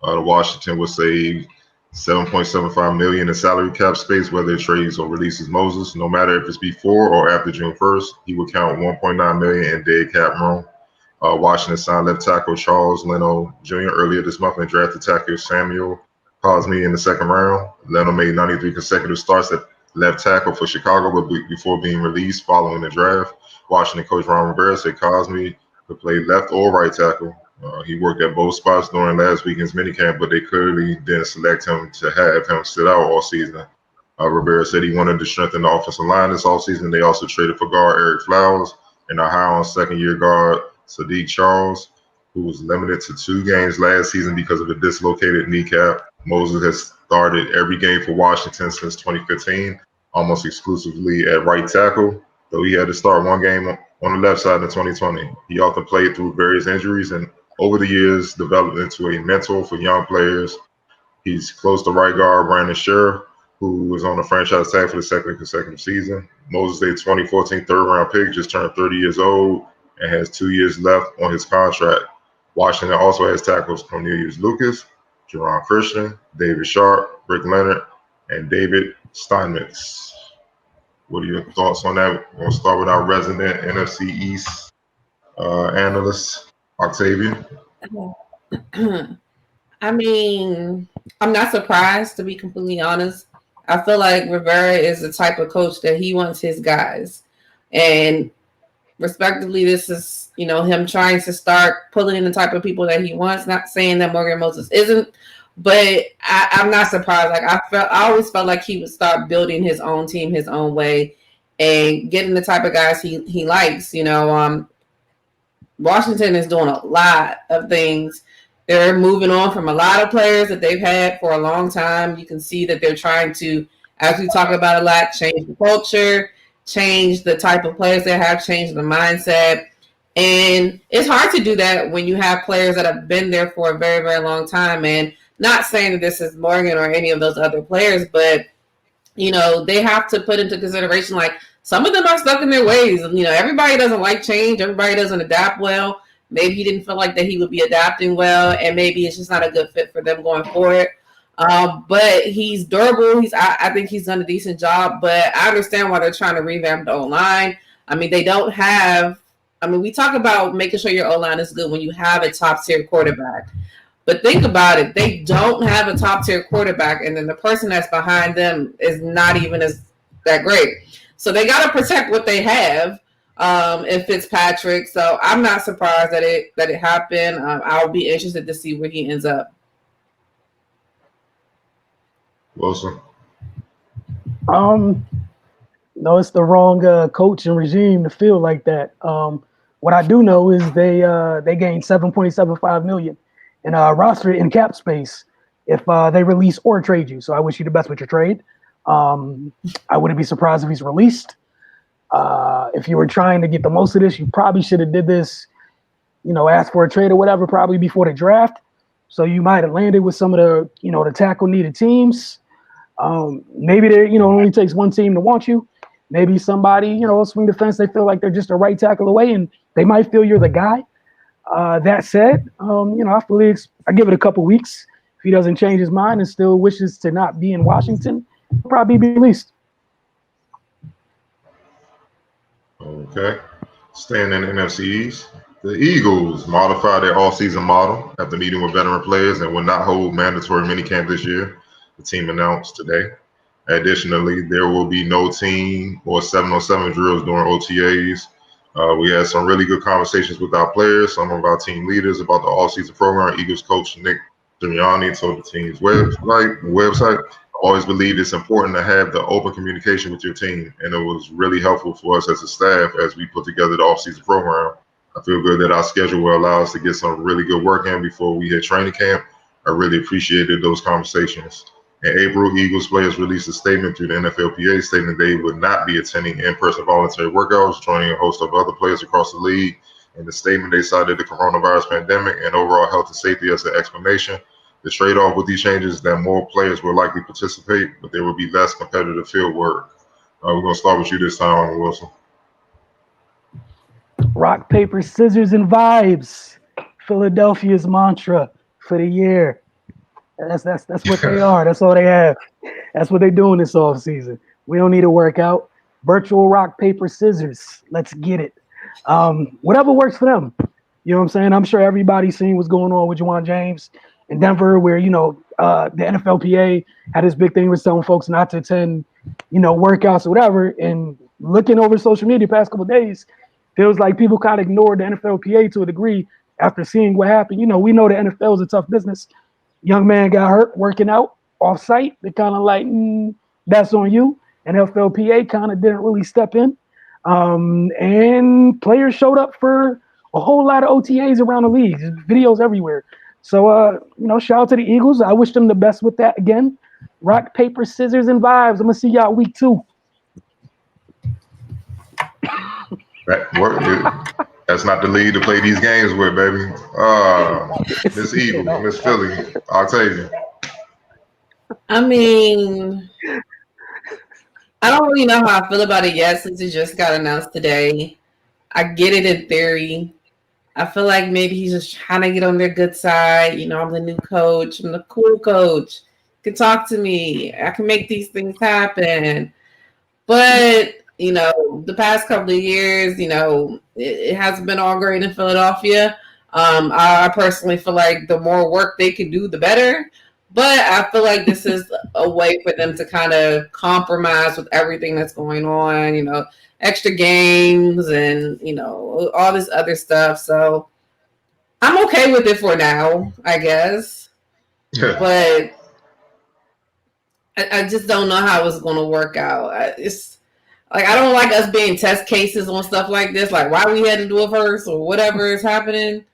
The Washington will save $7.75 million in salary cap space whether it trades or releases Moses. No matter if it's before or after June 1st, he will count $1.9 million in dead cap room. Washington signed left tackle Charles Leno Jr. earlier this month and drafted tackle Samuel Cosme in the second round. Leno made 93 consecutive starts at left tackle for Chicago, but before being released following the draft, Washington coach Ron Rivera said Cosme could play left or right tackle. He worked at both spots during last weekend's minicamp, but they clearly didn't select him to have him sit out all season. Rivera said he wanted to strengthen the offensive line this offseason. They also traded for guard Eric Flowers and are high on second-year guard Sadiq Charles, who was limited to 2 games last season because of a dislocated kneecap. Moses has started every game for Washington since 2015, almost exclusively at right tackle, though he had to start 1 game on the left side in 2020. He often played through various injuries and over the years developed into a mentor for young players. He's close to right guard Brandon Scherr, who was on the franchise tag for the second consecutive season. Moses, a 2014 third-round pick, just turned 30 years old and has 2 years left on his contract. Washington also has tackles Cornelius Lucas, Jerron Christian, David Sharp, Rick Leonard, and David Steinmetz. What are your thoughts on that? We're going to start with our resident NFC East analyst, Octavia. I mean, I'm not surprised, to be completely honest. I feel like Rivera is the type of coach that he wants his guys. And respectively, this is, him trying to start pulling in the type of people that he wants. Not saying that Morgan Moses isn't, but I'm not surprised. Like I always felt like he would start building his own team his own way and getting the type of guys he likes. Washington is doing a lot of things. They're moving on from a lot of players that they've had for a long time. You can see that they're trying to, as we talk about a lot, change the culture, change the type of players they have, change the mindset. And it's hard to do that when you have players that have been there for a very, very long time. And not saying that this is Morgan or any of those other players, but, they have to put into consideration, like, some of them are stuck in their ways. Everybody doesn't like change. Everybody doesn't adapt well. Maybe he didn't feel like that he would be adapting well, and maybe it's just not a good fit for them going forward. But he's durable. I think he's done a decent job. But I understand why they're trying to revamp the O-line. I mean, they don't have. I mean, we talk about making sure your O-line is good when you have a top-tier quarterback. But think about it. They don't have a top-tier quarterback, and then the person that's behind them is not even that great. So they got to protect what they have in Fitzpatrick. So I'm not surprised that it happened. I'll be interested to see where he ends up. Wilson. No, it's the wrong coach and regime to feel like that. What I do know is they gained $7.75 million in roster in cap space if they release or trade you. So I wish you the best with your trade. I wouldn't be surprised if he's released. If you were trying to get the most of this, you probably should have did this, ask for a trade or whatever, probably before the draft. So you might have landed with some of the, the tackle needed teams. Maybe there, only takes one team to want you. Maybe somebody, swing defense, they feel like they're just a right tackle away and they might feel you're the guy. That said, I give it a couple weeks. If he doesn't change his mind and still wishes to not be in Washington, he'll probably be released. Okay. Staying in the NFC East, the Eagles modified their all-season model after meeting with veteran players and will not hold mandatory minicamp this year, the team announced today. Additionally, there will be no team or 7-on-7 drills during OTAs. We had some really good conversations with our players, some of our team leaders about the all-season program. Eagles coach Nick Sirianni told the team's website, always believed it's important to have the open communication with your team, and it was really helpful for us as a staff as we put together the off-season program. I feel good that our schedule will allow us to get some really good work in before we hit training camp. I really appreciated those conversations. In April, Eagles players released a statement through the NFLPA stating they would not be attending in-person voluntary workouts, joining a host of other players across the league. In the statement, they cited the coronavirus pandemic and overall health and safety as an explanation. The trade-off with these changes is that more players will likely participate, but there will be less competitive field work. We're going to start with you this time, Wilson. Rock, paper, scissors, and vibes. Philadelphia's mantra for the year. That's what they are. That's all they have. That's what they're doing this off season. We don't need a workout. Virtual rock, paper, scissors. Let's get it. Whatever works for them. You know what I'm saying? I'm sure everybody's seen what's going on with Juwan James in Denver, where, the NFLPA had this big thing with telling folks not to attend, workouts or whatever. And looking over social media the past couple of days, feels like people kind of ignored the NFLPA to a degree after seeing what happened. We know the NFL is a tough business. Young man got hurt working out off site. They're kind of like, that's on you. And NFLPA kind of didn't really step in. And players showed up for a whole lot of OTAs around the league, videos everywhere. So, shout out to the Eagles. I wish them the best with that again. Rock, paper, scissors, and vibes. I'm going to see y'all week 2. That's not the league to play these games with, baby. Miss Eagle, Miss Philly, Octavia. I mean, I don't really know how I feel about it yet since it just got announced today. I get it in theory. I feel like maybe he's just trying to get on their good side. I'm the new coach. I'm the cool coach. You can talk to me. I can make these things happen. But, the past couple of years, it hasn't been all great in Philadelphia. I personally feel like the more work they can do, the better. But I feel like this is a way for them to kind of compromise with everything that's going on, extra games and, all this other stuff. So I'm okay with it for now, I guess. But I just don't know how it's going to work out. I don't like us being test cases on stuff like this. Like, why we had to do it first or whatever is happening.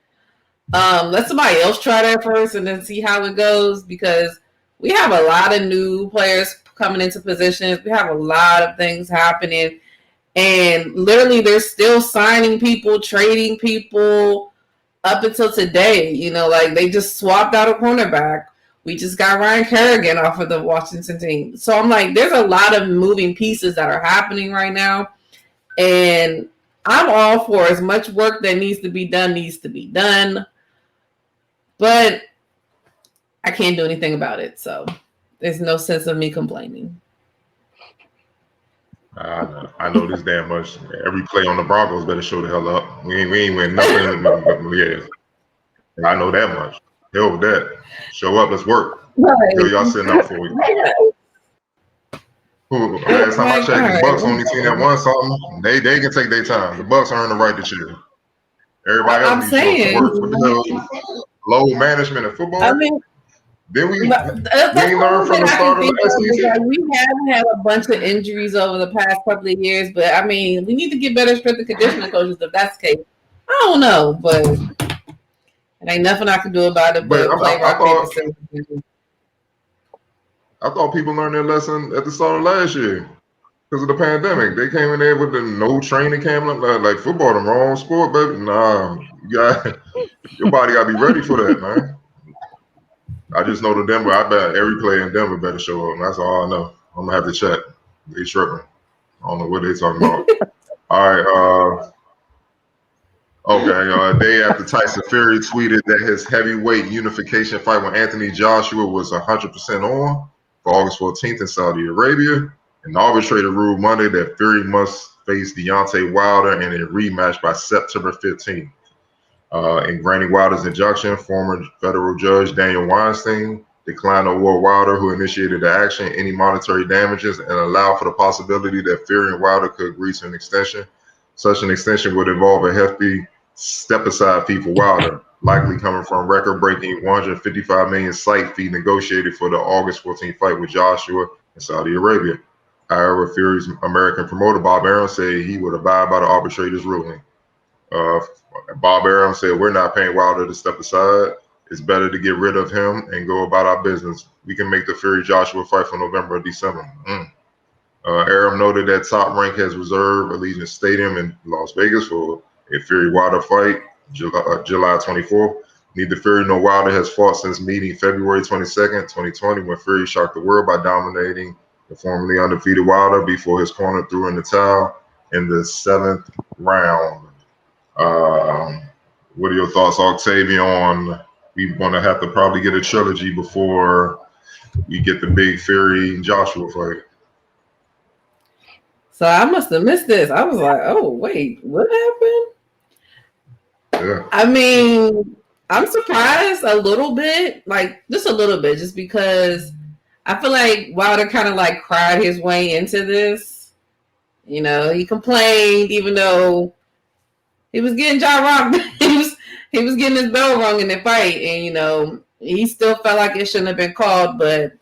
Let somebody else try that first and then see how it goes, because we have a lot of new players coming into positions. We have a lot of things happening. And literally, they're still signing people, trading people up until today. They just swapped out a cornerback. We just got Ryan Kerrigan off of the Washington team. So I'm like, there's a lot of moving pieces that are happening right now. And I'm all for as much work that needs to be done. But I can't do anything about it. So there's no sense of me complaining. I know this damn much. Every play on the Broncos better show the hell up. We ain't win nothing. Yeah, I know that much. Hell with that. Show up. Let's work. Hell, y'all sitting out for you. Last time I checked, the Bucks only team that won something. They can take their time. The Bucks earn the right to chill. Everybody else needs to show up to work. What the hell? Low management in football. I mean, Then we that's learn from the start of the season. like we have had a bunch of injuries over the past couple of years, but I mean, we need to get better strength and conditioning coaches if that's the case. I don't know, but it ain't nothing I can do about it. But play rock, paper, scissors. I thought people learned their lesson at the start of last year because of the pandemic. They came in there with the no training camp, like football, the wrong sport, baby. Nah, your body got to be ready for that, man. I just know the Denver. I bet every player in Denver better show up. That's all I know. I'm gonna have to check. They tripping. I don't know what they talking about. All right. Okay. A day after Tyson Fury tweeted that his heavyweight unification fight with Anthony Joshua was 100% on for August 14th in Saudi Arabia, an arbitrator ruled Monday that Fury must face Deontay Wilder in a rematch by September 15th. In granting Wilder's injunction, former federal judge Daniel Weinstein declined to award Wilder, who initiated the action, any monetary damages and allowed for the possibility that Fury and Wilder could agree to an extension. Such an extension would involve a hefty step-aside fee for Wilder, likely coming from record-breaking $155 million site fee negotiated for the August 14th fight with Joshua in Saudi Arabia. However, Fury's American promoter Bob Arum said he would abide by the arbitrator's ruling. Bob Arum said, "We're not paying Wilder to step aside. It's better to get rid of him and go about our business. We can make the Fury-Joshua fight for November or December." Arum noted that Top Rank has reserved Allegiant Stadium in Las Vegas for a Fury-Wilder fight, July 24th. Neither Fury nor Wilder has fought since meeting February 22nd, 2020, when Fury shocked the world by dominating the formerly undefeated Wilder before his corner threw in the towel in the 7th round. What are your thoughts, Octavia, on we're going to have to probably get a trilogy before we get the big Fury Joshua fight? So I must have missed this. I was like, oh, wait, what happened? Yeah. I mean, I'm surprised a little bit, like just a little bit, just because I feel like Wilder kind of like cried his way into this. You know, he complained even though he was getting jaw rocked. he was getting his bell rung in the fight, and you know, he still felt like it shouldn't have been called, but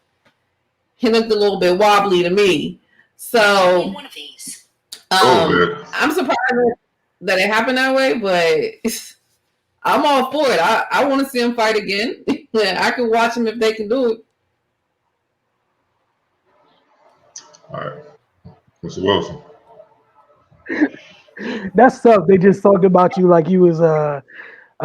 he looked a little bit wobbly to me. So I'm surprised that it happened that way, but I'm all for it. I want to see him fight again. I can watch him if they can do it. All right. Mr. Wilson. That's tough. They just talked about you like you was a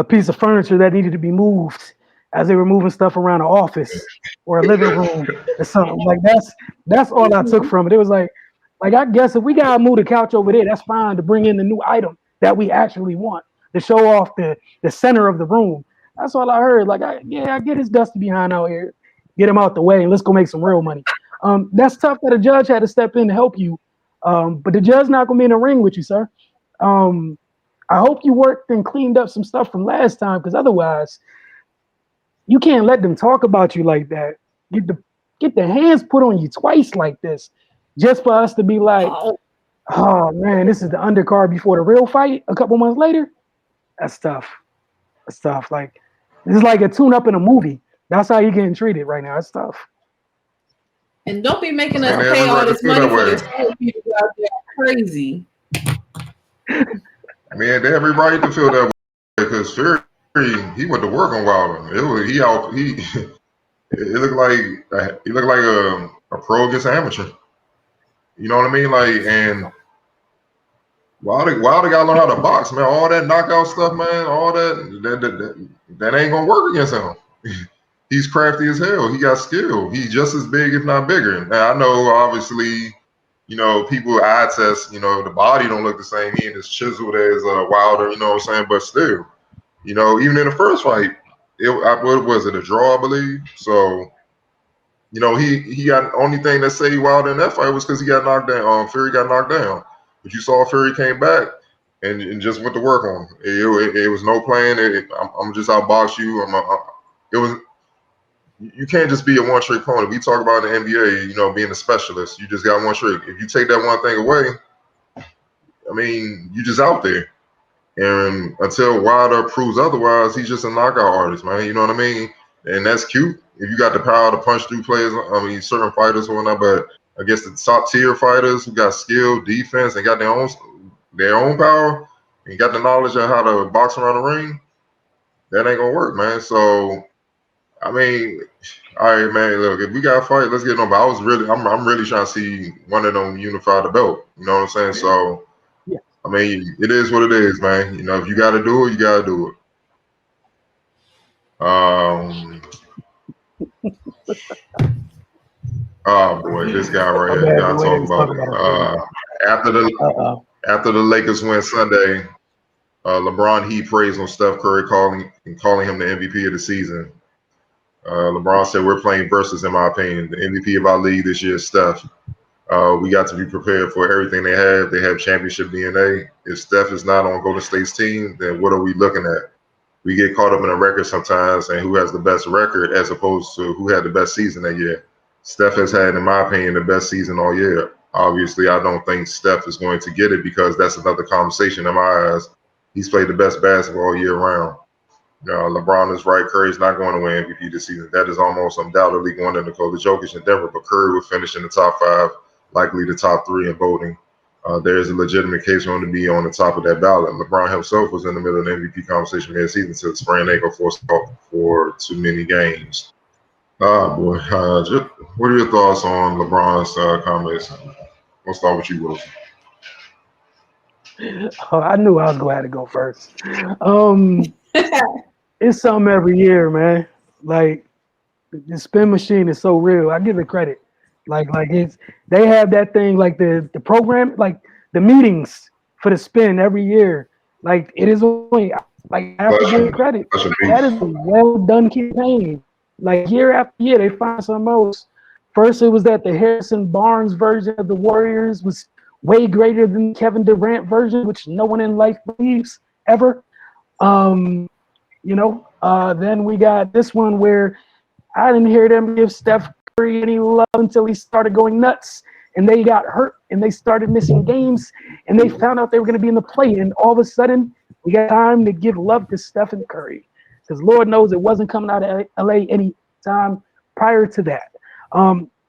piece of furniture that needed to be moved as they were moving stuff around an office or a living room or something. Like that's all I took from it. It was like I guess if we gotta move the couch over there, that's fine to bring in the new item that we actually want to show off the center of the room. That's all I heard. Like I get his dusty behind out here, get him out the way, and let's go make some real money. That's tough that a judge had to step in to help you. But the judge's not gonna be in the ring with you, sir. I hope you worked and cleaned up some stuff from last time, because otherwise you can't let them talk about you like that. Get the hands put on you twice like this, just for us to be like, oh man, this is the undercard before the real fight a couple months later. That's tough. That's tough. Like this is like a tune-up in a movie. That's how you're getting treated right now. It's tough. And don't be making us pay all this money for this people out there crazy. I mean, they have every right to feel that way because Fury, he went to work on Wilder. It looked like a pro against an amateur. You know what I mean? Like, and Wilder got to learn how to box, man. All that knockout stuff, man. All that ain't gonna work against him. He's crafty as hell. He got skill. He's just as big, if not bigger. Now, I know, obviously, you know, people eye test, you know, the body don't look the same. He ain't as chiseled as Wilder, you know what I'm saying? But still, you know, even in the first fight, what was it, a draw, I believe. So, you know, he got only thing that saved Wilder in that fight was because he got knocked down. Fury got knocked down, but you saw Fury came back and just went to work on him. It was no plan. I'm just outbox you. It was. You can't just be a one-trick pony. We talk about in the NBA, you know, being a specialist. You just got one trick. If you take that one thing away, I mean, you just out there. And until Wilder proves otherwise, he's just a knockout artist, man. You know what I mean? And that's cute. If you got the power to punch through players, I mean, certain fighters or whatnot, but against the top tier fighters who got skill, defense, and got their own power, and got the knowledge of how to box around the ring, that ain't gonna work, man. So, I mean, all right, man. Look, if we got to fight, let's get on. But I'm really trying to see one of them unify the belt. You know what I'm saying? So, I mean, it is what it is, man. You know, if you got to do it, you got to do it. Oh boy, this guy right here. Gotta talk about it. After the Lakers win Sunday, LeBron he praised on Steph Curry calling him the MVP of the season. LeBron said, "We're playing versus, in my opinion. The MVP of our league this year is Steph. We got to be prepared for everything they have. They have championship DNA. If Steph is not on Golden State's team, then what are we looking at? We get caught up in a record sometimes and who has the best record as opposed to who had the best season that year. Steph has had, in my opinion, the best season all year. Obviously, I don't think Steph is going to get it because that's another conversation in my eyes. He's played the best basketball year round. LeBron is right. Curry's not going to win MVP this season. That is almost undoubtedly going to Nikola Jokic in Denver, but Curry will finish in the top 5, likely the top 3 in voting. There is a legitimate case for him to be on the top of that ballot. LeBron himself was in the middle of the MVP conversation for the season until the sprained ankle forced out for too many games. Boy. What are your thoughts on LeBron's comments? We'll start with you, Wilson. Oh, I knew I was going to have to go first. It's something every year, man. Like, the spin machine is so real. I give it credit. Like they have that thing, like the program, like the meetings for the spin every year. Like, it is only, like, I have to give it credit. That is a well done campaign. Like, year after year, they find something else. First, it was that the Harrison Barnes version of the Warriors was way greater than Kevin Durant version, which no one in life believes ever. Then we got this one where I didn't hear them give Steph Curry any love until he started going nuts and they got hurt and they started missing games and they found out they were going to be in the play. And all of a sudden, we got time to give love to Stephen Curry because Lord knows it wasn't coming out of LA any time prior to that.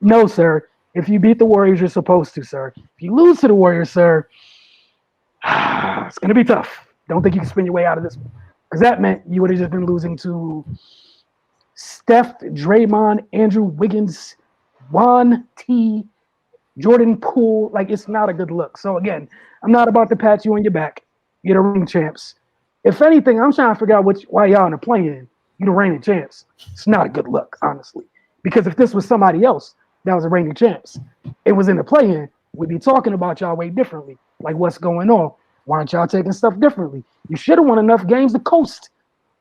No, sir. If you beat the Warriors, you're supposed to, sir. If you lose to the Warriors, sir, it's going to be tough. Don't think you can spin your way out of this one. Because that meant you would have just been losing to Steph, Draymond, Andrew Wiggins, Juan T, Jordan Poole. Like, it's not a good look. So, again, I'm not about to pat you on your back. You're the reigning champs. If anything, I'm trying to figure out why y'all in the play-in. You're the reigning champs. It's not a good look, honestly. Because if this was somebody else that was a reigning champs, it was in the play-in, we'd be talking about y'all way differently. Like, what's going on? Why aren't y'all taking stuff differently? You should have won enough games to coast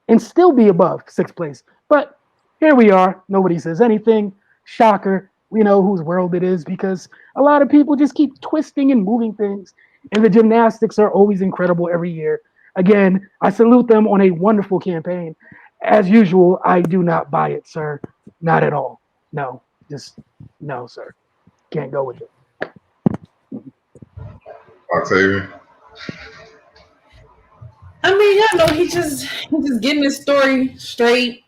and still be above 6th place. But here we are. Nobody says anything. Shocker. We know whose world it is because a lot of people just keep twisting and moving things. And the gymnastics are always incredible every year. Again, I salute them on a wonderful campaign. As usual, I do not buy it, sir. Not at all. No. Just no, sir. Can't go with it. Octavia. I mean, he's just getting his story straight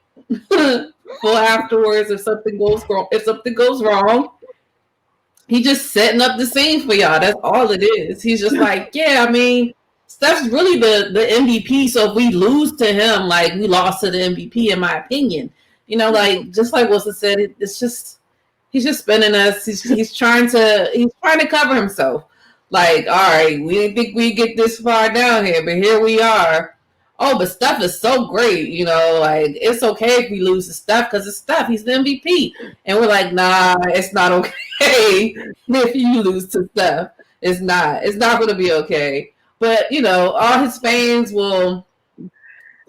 for afterwards. If something goes wrong, he just setting up the scene for y'all. That's all it is. He's just like, yeah, I mean, Steph's really the MVP. So if we lose to him, like, we lost to the MVP, in my opinion. Like, just like Wilson said, it's just he's just spinning us. He's trying to cover himself. Like, all right, we didn't think we'd get this far down here, but here we are. Oh, but Steph is so great, like, it's okay if we lose to Steph because it's Steph. He's the MVP. And we're like, nah, it's not okay if you lose to Steph. It's not going to be okay. But, all his fans will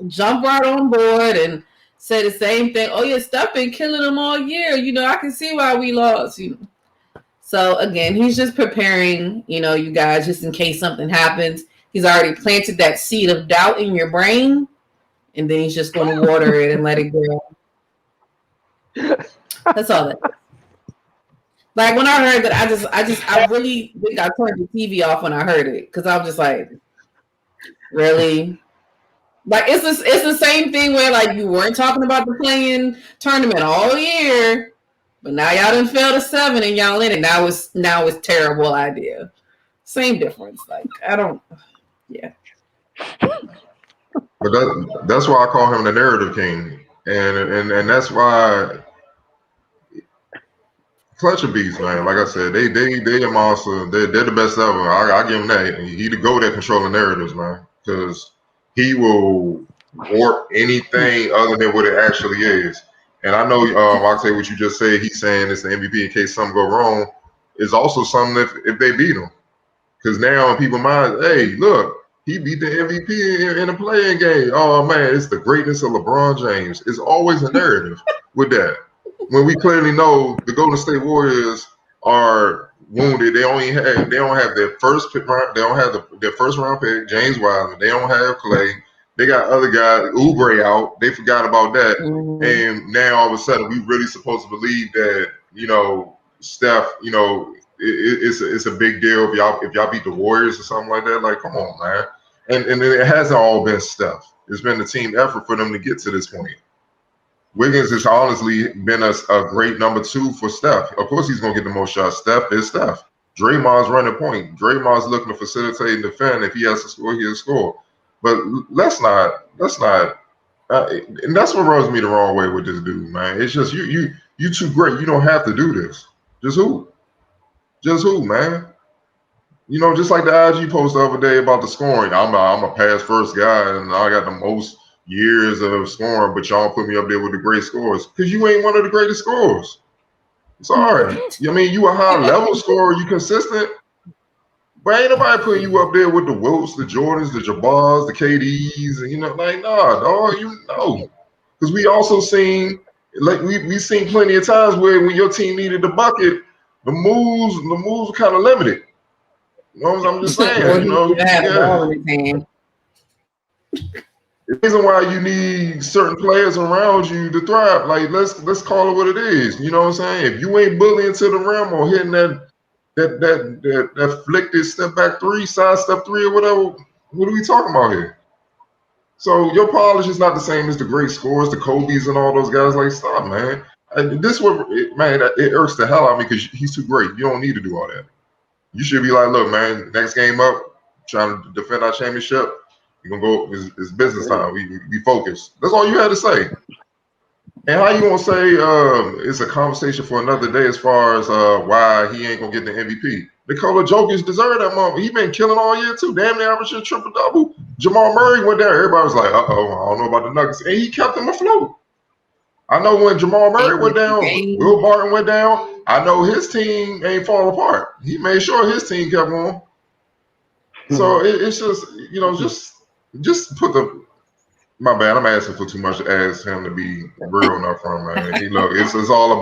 jump right on board and said the same thing. Oh yeah, Steph been killing them all year. I can see why we lost. So again, he's just preparing, you guys, just in case something happens. He's already planted that seed of doubt in your brain, and then he's just going to water it and let it grow. That's all that is. Like when I heard that, I really think I turned the TV off when I heard it, because I was just like, really? Like it's the same thing where like you weren't talking about the playing tournament all year, but now y'all done fell to 7 and y'all in it. Now it's terrible idea. Same difference. Like yeah. But that's why I call him the narrative king, and that's why Fletcher beats, man. Like I said, they a monster. They're the best ever. I give him that. He the GOAT at controlling narratives, man, because he will warp anything other than what it actually is. And I know, I'll say what you just said. He's saying it's the MVP in case something go wrong. Is also something if they beat him, because now in people's minds, hey, look, he beat the MVP in a playing game. Oh man, it's the greatness of LeBron James. It's always a narrative with that. When we clearly know the Golden State Warriors are wounded, they don't have their first pick, they don't have their first round pick, James Wiseman. They don't have Clay. They got other guys, Oubre out. They forgot about that, and now all of a sudden we really supposed to believe that Steph, it's a big deal if y'all beat the Warriors or something like that. Like, come on, man. And it hasn't all been Steph. It's been the team effort for them to get to this point. Wiggins has honestly been a great number 2 for Steph. Of course, he's going to get the most shots. Steph is Steph. Draymond's running point. Draymond's looking to facilitate and defend. If he has to score, he'll score. But let's not. And that's what rubs me the wrong way with this dude, man. It's just you too great. You don't have to do this. Just who, man? Just like the IG post the other day about the scoring. I'm a pass first guy, and I got the most years of scoring, but y'all put me up there with the great scores because you ain't one of the greatest scorers. Sorry. You a high level scorer, you consistent, but ain't nobody putting you up there with the Wilts, the Jordans, the Jabars, the KDs, and nah, dog, because we also seen, like we seen plenty of times where when your team needed the bucket, the moves were kind of limited. I'm just saying, yeah. The reason why you need certain players around you to thrive, like let's call it what it is. You know what I'm saying? If you ain't bullying to the rim or hitting that flicked step back 3, side step 3 or whatever, what are we talking about here? So your polish is not the same as the great scorers, the Kobe's and all those guys. Like, stop, man. It irks the hell out of me because he's too great. You don't need to do all that. You should be like, look, man, next game up, trying to defend our championship. You're going to go, it's business time. We focus. That's all you had to say. And how you going to say it's a conversation for another day as far as why he ain't going to get the MVP? Nikola Jokic deserved that moment. He been killing all year, too. Damn near averaging a triple-double. Jamal Murray went there. Everybody was like, uh-oh, I don't know about the Nuggets. And he kept them afloat. I know when Jamal Murray went down, Will Barton went down, I know his team ain't fall apart. He made sure his team kept going. So it's just, just put the. My bad. I'm asking for too much to ask him to be real enough from, man. It's all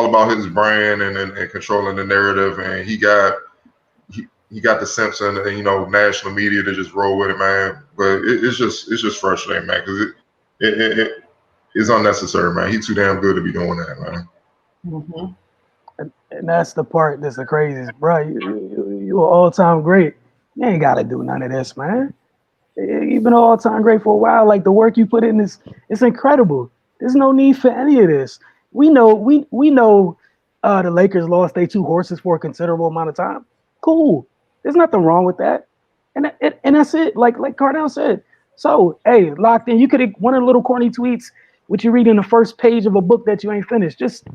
about his brand and controlling the narrative. And he got the Simpson and national media to just roll with it, man. But it's just frustrating, man, because it is unnecessary, man. He's too damn good to be doing that, man. Mm-hmm. And that's the part that's the craziest, bro. You an all-time great. You ain't got to do none of this, man. You've been an all-time great for a while. Like, the work you put in it's incredible. There's no need for any of this. We know the Lakers lost their 2 horses for a considerable amount of time. Cool. There's nothing wrong with that. And that's it. Like Cardell said. So, hey, locked in. You could have one of the little corny tweets which you read in the first page of a book that you ain't finished. Just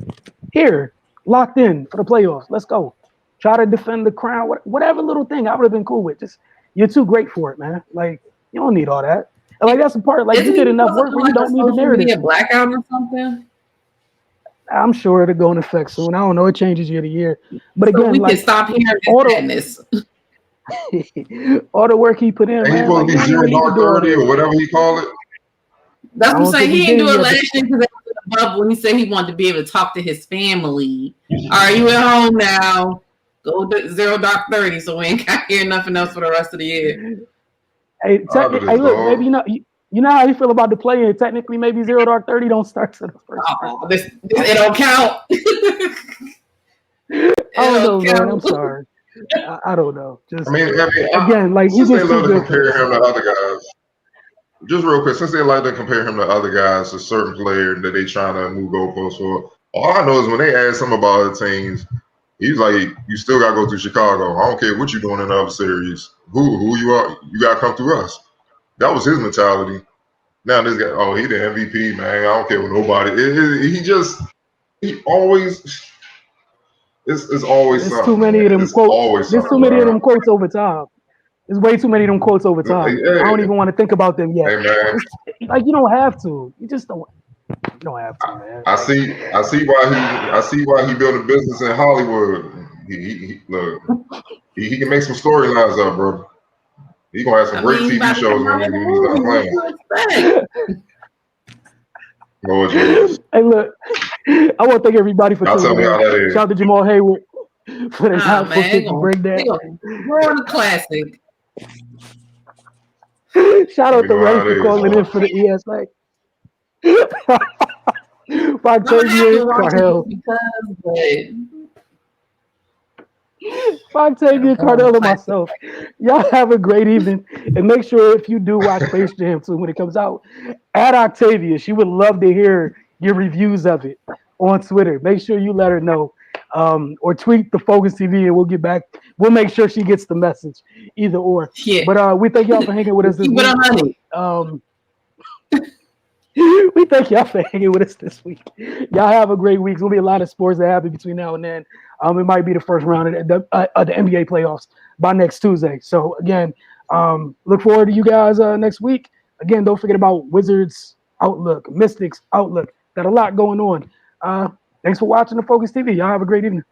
here, locked in for the playoffs. Let's go. Try to defend the crown. Whatever little thing I would have been cool with. Just, you're too great for it, man. Like, you don't need all that. And like, that's the part. Like, you did enough work where you don't need the narrative. Blackout or something. I'm sure it'll go in effect soon. I don't know. It changes year to year. But again, so we can stop hearing this. All the work he put in, and man. He's supposed to be 0 dark 30 or whatever he call it. That's I what I'm don't saying. think He he didn't do did it yet. last year because that was the bubble. He said he wanted to be able to talk to his family. All right, you at home now. Go to 0 dark 30, so we ain't got to hear nothing else for the rest of the year. Hey, Out of this, look, maybe dog. you know how you feel about the play, and technically maybe 0 dark 30 don't start to the first. Oh, this it don't count. I don't know, It don't man. I'm count. sorry. I don't know. I Just mean, again, like he's since they just too love to good for compare this. him to other guys, just real quick, since they like to compare him to other guys, a certain player that they trying to move goalposts for. All I know is when they ask him about other teams, he's like, "You still got to go through Chicago. I don't care what you're doing in the other series. Who you are, you got to come through us." That was his mentality. Now this guy, oh, he the MVP, man. I don't care what nobody. He always. It's always There's too something, many man. of them It's quotes. always There's too something, many of bro. them quotes over time. There's way too many of them quotes over time. Hey, I don't even want to think about them yet. hey, man. Like you don't have to. You just don't. You don't have to, man. I see why he built a business in Hollywood. Look, he can make some storylines up, bro. He gonna have some I great mean, he TV about to shows come out with a when he's done movie. What playing. you expect? Lord Jesus. Hey, look. I want to thank everybody for Y'all tell tuning me in. how that is. Shout out to Jamal Hayward for the Nah, 9-4-50 man, they breakdown. we're on a classic. Shout out You to know Ray how it for is, calling in man. for the ESA. I'm gonna have Octavia, to watch Cardell. it because, but Octavia, we're on a Cardell, and classic. myself. Y'all have a great evening. And make sure if you do watch Space Jam 2 when it comes out, add Octavia. She would love to hear your reviews of it on Twitter. Make sure you let her know. Or tweet the Focus TV and we'll get back. We'll make sure she gets the message. Either or. Yeah. But we thank y'all for hanging with us this Keep it week. on honey. We thank y'all for hanging with us this week. Y'all have a great week. There's gonna be a lot of sports that happen between now and then. It might be the first round of the NBA playoffs by next Tuesday. So again, look forward to you guys next week. Again, don't forget about Wizards Outlook, Mystics Outlook. Got a lot going on. Thanks for watching the Focus TV. Y'all have a great evening.